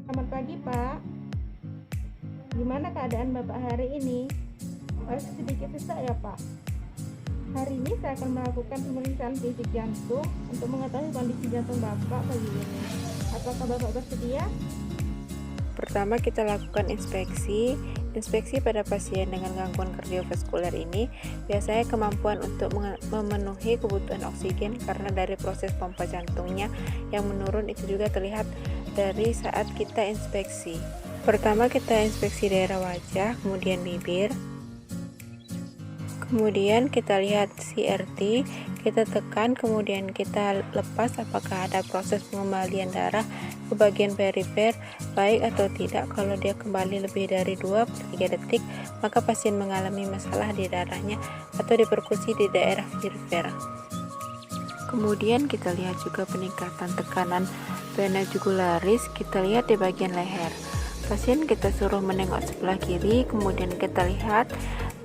Selamat pagi, Pak. Gimana keadaan Bapak hari ini? Masih sedikit sesak ya, Pak? Hari ini saya akan melakukan pemeriksaan fisik jantung untuk mengetahui kondisi jantung Bapak pagi ini. Apakah Bapak bersedia? Pertama kita lakukan inspeksi. Inspeksi pada pasien dengan gangguan kardiovaskuler ini biasanya kemampuan untuk memenuhi kebutuhan oksigen karena dari proses pompa jantungnya yang menurun itu juga terlihat dari saat kita inspeksi. Pertama kita inspeksi daerah wajah, kemudian bibir. Kemudian kita lihat CRT, kita tekan, kemudian kita lepas apakah ada proses pengembalian darah ke bagian perifer, baik atau tidak. Kalau dia kembali lebih dari 2/3 detik, maka pasien mengalami masalah di darahnya atau diperkusi di daerah perifer. Kemudian kita lihat juga peningkatan tekanan vena jugularis, kita lihat di bagian leher. Pasien kita suruh menengok sebelah kiri, kemudian kita lihat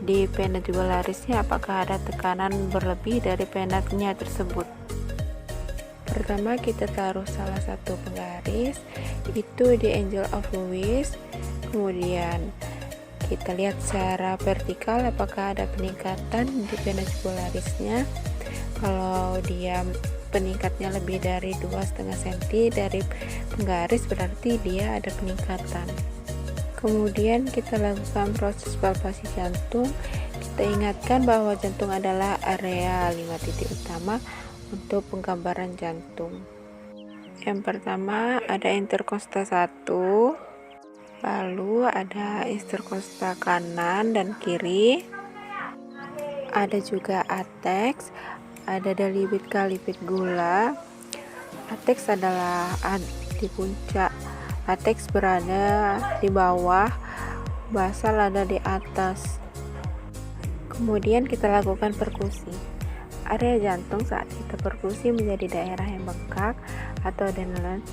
di vena jugularisnya apakah ada tekanan berlebih dari venanya tersebut. Pertama kita taruh salah satu penggaris itu di Angel of Lewis, kemudian kita lihat secara vertikal apakah ada peningkatan di vena jugularisnya. Kalau dia peningkatnya lebih dari 2,5 cm dari penggaris berarti dia ada peningkatan. Kemudian kita lakukan proses palpasi jantung. Kita ingatkan bahwa jantung adalah area 5 titik utama untuk penggambaran jantung. Yang pertama ada interkosta 1, lalu ada interkosta kanan dan kiri, ada juga ateks, ada lipid kalipid gula. Ateks adalah di puncak, ateks berada di bawah, basal ada di atas. Kemudian kita lakukan perkusi. Area jantung saat kita perkusi menjadi daerah yang bengkak atau adenoid,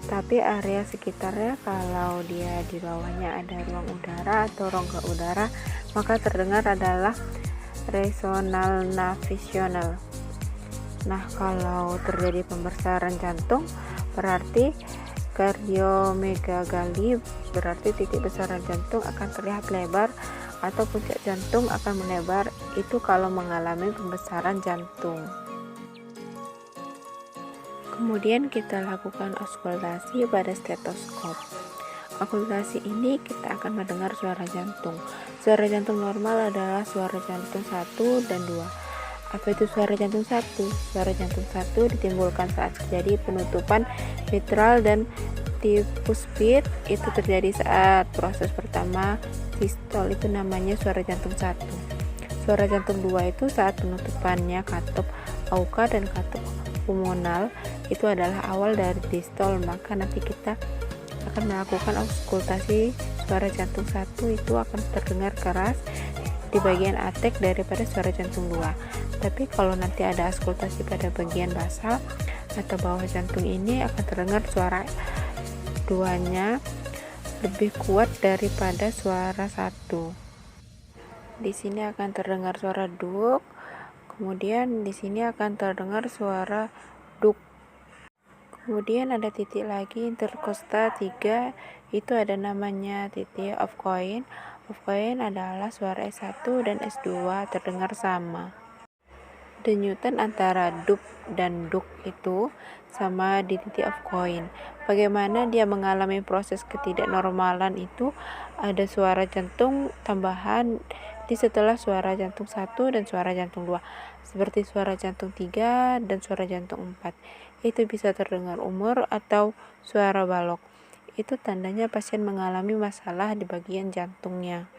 tapi area sekitarnya kalau dia di bawahnya ada ruang udara atau rongga udara, maka terdengar adalah resonal navisional. Nah, kalau terjadi pembesaran jantung berarti kardiomegagali, berarti titik besaran jantung akan terlihat lebar atau puncak jantung akan melebar, itu kalau mengalami pembesaran jantung. Kemudian kita lakukan auskultasi pada stetoskop. Auskultasi ini kita akan mendengar suara jantung. Suara jantung normal adalah suara jantung 1 dan 2. Apa itu suara jantung 1? Suara jantung 1 ditimbulkan saat terjadi penutupan mitral dan tricuspid, itu terjadi saat proses pertama sistol, itu namanya suara jantung 1. Suara jantung 2 itu saat penutupannya katup auka dan katup pulmonal, itu adalah awal dari distol, maka nanti kita akan melakukan auskultasi suara jantung 1, itu akan terdengar keras di bagian atek daripada suara jantung 2. Tapi kalau nanti ada auskultasi pada bagian basal atau bawah jantung ini akan terdengar suara duanya lebih kuat daripada suara 1. Di sini akan terdengar suara duk, kemudian di sini akan terdengar suara duk. Kemudian ada titik lagi interkosta 3, itu ada namanya titik of coin. Of coin adalah suara S1 dan S2 terdengar sama. Denyutan antara dup dan duk itu sama di titik of coin. Bagaimana dia mengalami proses ketidaknormalan itu, ada suara jantung tambahan di setelah suara jantung 1 dan suara jantung 2, seperti suara jantung 3 dan suara jantung 4. Itu bisa terdengar umur atau suara balok. Itu tandanya pasien mengalami masalah di bagian jantungnya.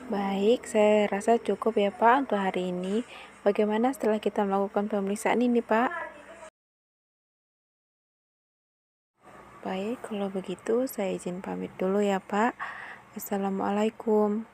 Baik, saya rasa cukup ya Pak untuk hari ini. Bagaimana setelah kita melakukan pemeriksaan ini Pak? Baik, kalau begitu saya izin pamit dulu ya Pak. Assalamualaikum.